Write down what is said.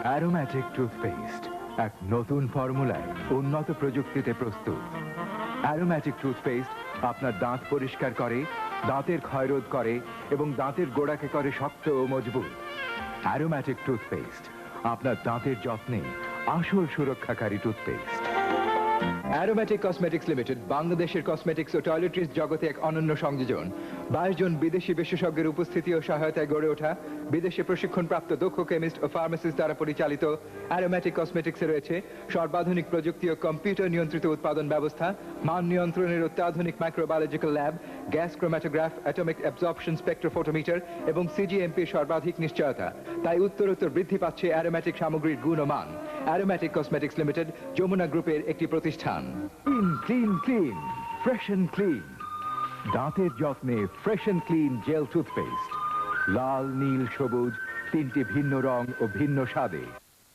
Aromatic toothpaste এক নতুন ফর্মুলায় উন্নত প্রযুক্তিতে প্রস্তুত। অ্যারোম্যাটিক টুথপেস্ট আপনার দাঁত পরিষ্কার করে, দাঁতের ক্ষয়রোধ করে এবং দাঁতের গোড়াকে করে শক্ত ও মজবুত। অ্যারোম্যাটিক টুথপেস্ট আপনার দাঁতের যত্নে আসল সুরক্ষাকারী টুথপেস্ট। অ্যারোম্যাটিক কসমেটিক্স লিমিটেড বাংলাদেশের কসমেটিক্স ও টয়লেট্রিজ জগতে এক অনন্য সংযোজন। 22 জন বিদেশি বিশেষজ্ঞের উপস্থিতি ও সহায়তায় গড়ে ওঠা, বিদেশে প্রশিক্ষণপ্রাপ্ত দক্ষ কেমিস্ট ও ফার্মাসিস্ট দ্বারা পরিচালিত অ্যারোম্যাটিক কসমেটিক্সে রয়েছে সর্বাধুনিক প্রযুক্তি ও কম্পিউটার নিয়ন্ত্রিত উৎপাদন ব্যবস্থা, মান নিয়ন্ত্রণের অত্যাধুনিক microbiological lab, gas chromatograph, atomic absorption spectrophotometer এবং সিজিএমপির সর্বাধিক নিশ্চয়তা। তাই উত্তরোত্তর বৃদ্ধি পাচ্ছে অ্যারোম্যাটিক সামগ্রীর গুণ ও মান। অ্যারোম্যাটিক কসমেটিক্স লিমিটেড যমুনা গ্রুপের একটি প্রতিষ্ঠান। Clean clean fresh and clean, দাঁতের যত্নে fresh and clean gel toothpaste, লাল নীল সবুজ তিনটি ভিন্ন রং ও ভিন্ন স্বাদে।